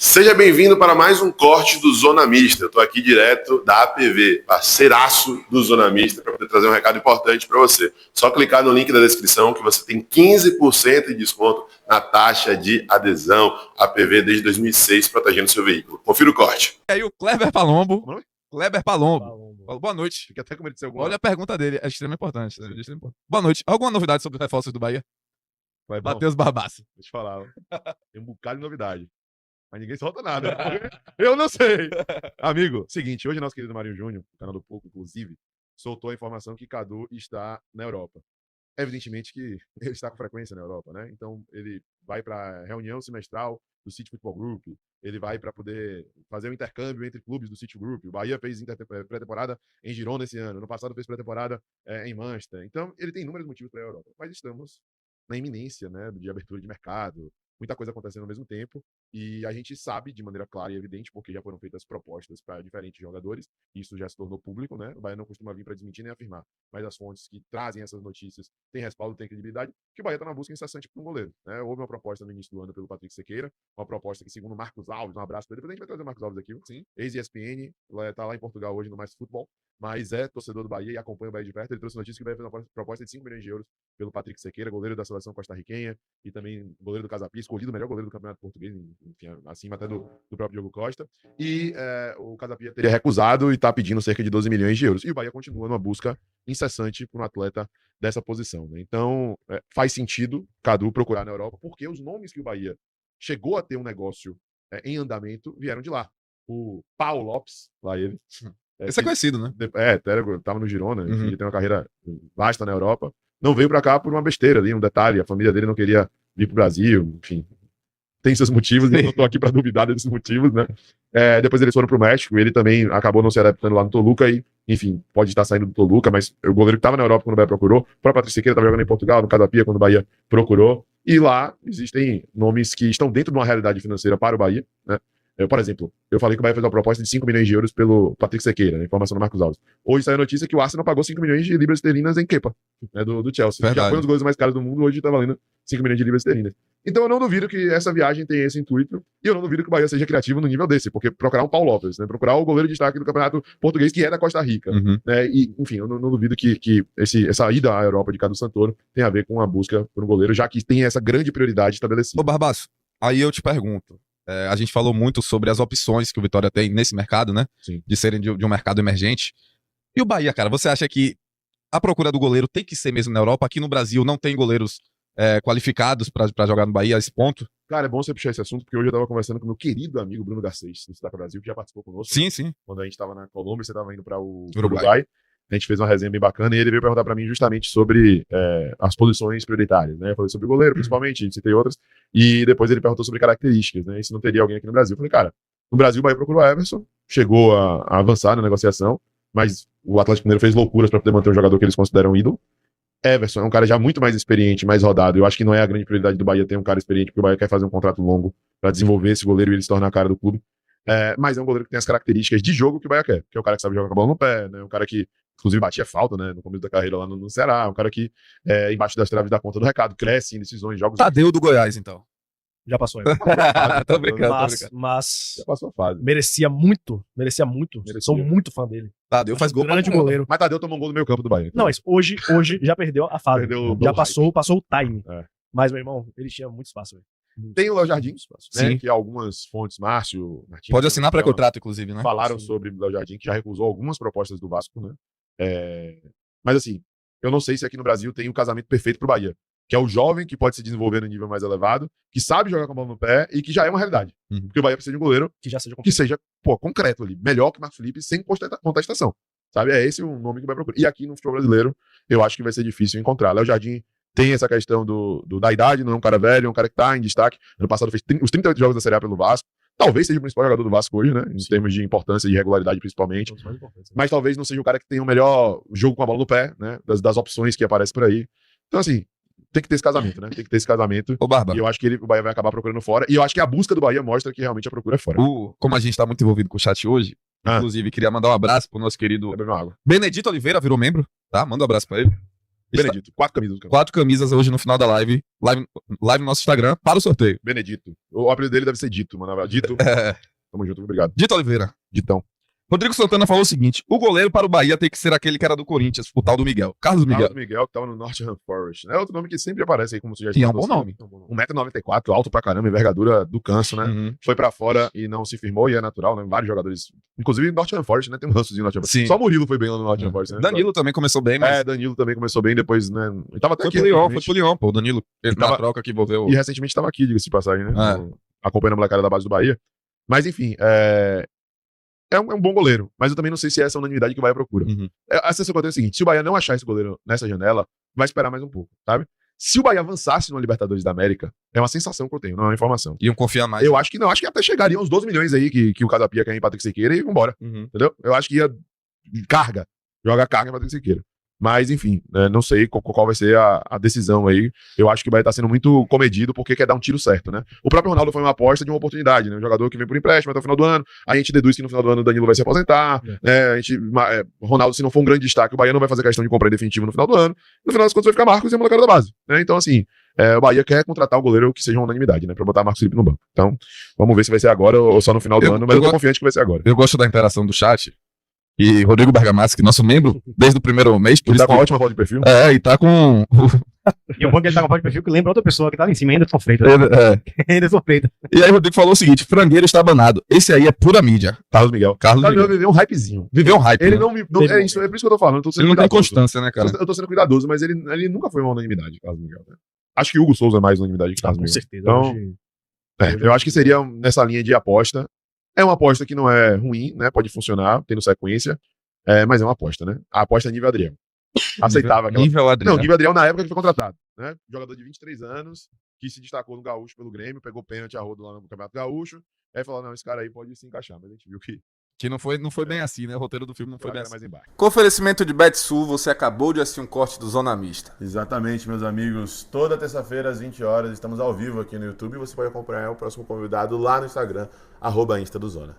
Seja bem-vindo para mais um corte do Zona Mista. Eu estou aqui direto da APV, parceiraço do Zona Mista, para poder trazer um recado importante para você. Só clicar no link da descrição que você tem 15% de desconto na taxa de adesão APV desde 2006, protegendo seu veículo. Confira o corte. E aí o Kleber Palombo. Como é? Kleber Palombo. Boa noite. Fiquei até com medo de ser alguma. Olha a pergunta dele, é extremamente importante. Boa noite. Alguma novidade sobre os reforços do Bahia? Vai, bom. Matheus Barbaço. Deixa eu falar. Tem um bocado de novidade. Mas ninguém solta nada. Eu não sei. Amigo, seguinte, hoje nosso querido Marinho Júnior, do canal do Pouco, inclusive, soltou a informação que Cadu está na Europa. Evidentemente que ele está com frequência na Europa, né? Então ele vai para a reunião semestral do City Football Group, ele vai para poder fazer um intercâmbio entre clubes do City Group. O Bahia fez pré-temporada em Girona esse ano, no passado fez pré-temporada em Manchester. Então ele tem inúmeros motivos para a Europa, mas estamos na iminência, né, de abertura de mercado, muita coisa acontecendo ao mesmo tempo, e a gente sabe de maneira clara e evidente, porque já foram feitas propostas para diferentes jogadores, e isso já se tornou público, né? O Bahia não costuma vir para desmentir nem afirmar, mas as fontes que trazem essas notícias têm respaldo, têm credibilidade, que o Bahia está na busca incessante por um goleiro, né? Houve uma proposta no início do ano pelo Patrick Sequeira, uma proposta que, segundo o Marcos Alves, um abraço para ele, depois a gente vai trazer o Marcos Alves aqui, sim, ex-ESPN, está lá em Portugal hoje no Mais Futebol, mas é torcedor do Bahia e acompanha o Bahia de perto. Ele trouxe notícia que o Bahia fez uma proposta de 5 milhões de euros pelo Patrick Sequeira, goleiro da seleção costarriquenha e também goleiro do Casapia, escolhido o melhor goleiro do Campeonato Português, enfim, acima até do próprio Diogo Costa. E o Casapia teria recusado e está pedindo cerca de 12 milhões de euros. E o Bahia continua numa busca incessante por um atleta dessa posição, né? Então, faz sentido Cadu procurar na Europa, porque os nomes que o Bahia chegou a ter um negócio em andamento vieram de lá. O Paulo Lopes, lá ele... Esse é conhecido, né? Tava no Girona, enfim, ele tem uma carreira vasta na Europa. Não veio pra cá por uma besteira ali, um detalhe. A família dele não queria vir pro Brasil, enfim. Tem seus motivos, eu não tô aqui pra duvidar desses motivos, né? Depois eles foram pro México, ele também acabou não se adaptando lá no Toluca e, enfim, pode estar saindo do Toluca, mas o goleiro que tava na Europa quando o Bahia procurou, o próprio Patrick Sequeira tava jogando em Portugal, no Casapia, quando o Bahia procurou. E lá existem nomes que estão dentro de uma realidade financeira para o Bahia, né? Por exemplo, eu falei que o Bahia fez uma proposta de 5 milhões de euros pelo Patrick Sequeira, né? Informação do Marcos Alves. Hoje saiu a notícia que o Arsenal pagou 5 milhões de libras esterlinas em Kepa, né, do Chelsea. Verdade. Já foi um dos gols mais caros do mundo, hoje tá valendo 5 milhões de libras esterlinas. Então eu não duvido que essa viagem tenha esse intuito, e eu não duvido que o Bahia seja criativo no nível desse, porque procurar um Paulo Lopes, né? Procurar o goleiro de destaque do Campeonato Português, que é da Costa Rica, né? E, enfim, eu não duvido que essa ida à Europa de Cadu Santoro tenha a ver com a busca por um goleiro, já que tem essa grande prioridade estabelecida. Ô Barbaço, aí eu te pergunto, a gente falou muito sobre as opções que o Vitória tem nesse mercado, né? Sim. De serem de um mercado emergente. E o Bahia, cara, você acha que a procura do goleiro tem que ser mesmo na Europa? Aqui no Brasil não tem goleiros qualificados pra jogar no Bahia a esse ponto? Cara, é bom você puxar esse assunto, porque hoje eu tava conversando com meu querido amigo Bruno Garcês, do Cidade Brasil, que já participou conosco. Sim, sim. Quando a gente tava na Colômbia, você tava indo para o Uruguai. Uruguai. A gente fez uma resenha bem bacana e ele veio perguntar para mim justamente sobre as posições prioritárias, né? Eu falei sobre o goleiro, principalmente, citei outras. E depois ele perguntou sobre características, né? E se não teria alguém aqui no Brasil. Eu falei, cara, no Brasil o Bahia procurou o Everson, chegou a avançar na negociação, mas o Atlético Mineiro fez loucuras para poder manter um jogador que eles consideram ídolo. Everson é um cara já muito mais experiente, mais rodado. Eu acho que não é a grande prioridade do Bahia ter um cara experiente, porque o Bahia quer fazer um contrato longo para desenvolver esse goleiro e ele se tornar a cara do clube. Mas é um goleiro que tem as características de jogo que o Bahia quer, que é o cara que sabe jogar com a bola no pé, né? Um cara que, inclusive, batia falta, né? No começo da carreira lá no Ceará. Um cara que, embaixo das traves, dá conta do recado, cresce em decisões, jogos. Tadeu do Goiás, então. Já passou. Tô brincando. Mas Já passou a fase. merecia muito. Sou muito fã dele. Tadeu faz gol. Grande goleiro. Mas Tadeu tomou um gol no meio campo do Bahia. Não, mas hoje já perdeu a fase. Perdeu Já o passou o time. É. Mas, meu irmão, ele tinha muito espaço. Tem o Léo Jardim, né? Sim. Que algumas fontes, Márcio, Martins, Pode assinar pré-contrato, inclusive, né? falaram Sim. sobre o Léo Jardim, que já recusou algumas propostas do Vasco, né? Mas assim, eu não sei se aqui no Brasil tem o casamento perfeito pro Bahia, que é o jovem que pode se desenvolver no nível mais elevado, que sabe jogar com a bola no pé e que já é uma realidade. Porque o Bahia precisa de um goleiro Que já seja que seja, concreto ali, melhor que o Marcos Felipe, sem contestação. Sabe? É esse o nome que vai procurar. E aqui no futebol brasileiro, eu acho que vai ser difícil encontrar. Léo Jardim tem essa questão da idade, não é um cara velho, é um cara que tá em destaque. Ano passado fez os 38 jogos da Série A pelo Vasco. Talvez seja o principal jogador do Vasco hoje, né? Em termos de importância e de regularidade, principalmente. Mas talvez não seja o cara que tenha o melhor jogo com a bola no pé, né? Das opções que aparecem por aí. Então, assim, tem que ter esse casamento, né? Tem que ter esse casamento. Ô, Barba, E eu acho que o Bahia vai acabar procurando fora. E eu acho que a busca do Bahia mostra que realmente a procura é fora. como a gente tá muito envolvido com o chat hoje, inclusive queria mandar um abraço pro nosso querido Bebe uma água. Benedito Oliveira, virou membro, tá? Manda um abraço pra ele. Benedito, 4 camisas do campeão. 4 camisas hoje no final da live no nosso Instagram para o sorteio. Benedito. O apelido dele deve ser Dito, mano. Dito, É, tamo junto, obrigado. Dito Oliveira. Ditão. Rodrigo Santana falou o seguinte: o goleiro para o Bahia tem que ser aquele que era do Corinthians, o tal do Miguel. Carlos Miguel. Carlos Miguel, que tava no Nottingham Forest. É outro nome que sempre aparece aí como sugestão. E é um bom nome. 1,94m, alto pra caramba, envergadura do canso, né? Uhum. Foi pra fora e não se firmou, e é natural, né? Vários jogadores. Inclusive Nottingham Forest, né? Tem um rançozinho no Nottingham Forest. Sim. Só o Murilo foi bem lá no Nottingham Forest, né? Danilo também começou bem, mas Danilo também começou bem, depois, né? Ele tava até foi aqui. pro Lyon, recentemente. pô. O Danilo, ele Tava- na troca que envolveu. E recentemente tava aqui, diga-se de passagem, né? É. Acompanhando a molecada da base do Bahia. Mas enfim, é um bom goleiro, mas eu também não sei se é essa unanimidade que o Bahia procura. Uhum. A sensação que eu tenho é a seguinte: se o Bahia não achar esse goleiro nessa janela, vai esperar mais um pouco, sabe? Se o Bahia avançasse no Libertadores da América, é uma sensação que eu tenho, não é uma informação. Iam confiar mais. Eu acho que não, acho que até chegaria uns 12 milhões aí que o Casapia quer em Patrick Siqueira e vambora, Uhum. entendeu? Eu acho que ia joga carga em Patrick Siqueira. Mas, enfim, não sei qual vai ser a decisão aí. Eu acho que vai estar sendo muito comedido porque quer dar um tiro certo, né? O próprio Ronaldo foi uma aposta de uma oportunidade, né? Um jogador que vem por empréstimo até o final do ano. A gente deduz que no final do ano o Danilo vai se aposentar. Ronaldo, se não for um grande destaque, o Bahia não vai fazer questão de comprar em definitivo no final do ano. No final das contas vai ficar Marcos e a molecada da base, né? Então, assim, o Bahia quer contratar o goleiro que seja uma unanimidade, né? Pra botar Marcos Felipe no banco. Então, vamos ver se vai ser agora ou só no final do ano. Mas eu tô confiante que vai ser agora. Eu gosto da interação do chat. E Rodrigo Bergamaschi, nosso membro, desde o primeiro mês, por Ele isso tá com que- uma ótima foto de perfil. E tá com. E o bom é que ele tá com a foto de perfil que lembra outra pessoa que tá lá em cima, ainda sou Freitas. Ainda sou Freitas. E aí o Rodrigo falou o seguinte: Frangueiro está banado. Esse aí é pura mídia. Carlos Miguel. Carlos Carlos Miguel. Miguel viveu um hypezinho. Viveu um hype. Ele né? não me. É isso que eu tô falando. Eu tô sendo Ele não tem cuidadoso. constância, né, cara? Eu tô sendo cuidadoso, mas ele nunca foi uma unanimidade, Carlos Miguel. Né? Acho que Hugo Souza é mais unanimidade que Carlos Com Miguel. certeza. Então, Hoje- eu acho que seria nessa linha de aposta. É uma aposta que não é ruim, né? Pode funcionar, tendo sequência. Mas é uma aposta, né? A aposta é nível Adriano. Aceitável aquela. Nível Adriano. Não, nível Adriano na época que ele foi contratado. Né? Jogador de 23 anos, que se destacou no Gaúcho pelo Grêmio, pegou pênalti a rodo lá no Campeonato Gaúcho. Aí falou: não, esse cara aí pode se encaixar. Mas a gente viu que Que não foi bem assim, né? O roteiro do filme não foi bem era assim. mais embaixo. Com oferecimento de BetSul, você acabou de assistir um corte do Zona Mista. Exatamente, meus amigos. Toda terça-feira às 20 horas estamos ao vivo aqui no YouTube e você pode acompanhar o próximo convidado lá no Instagram, @Insta do Zona.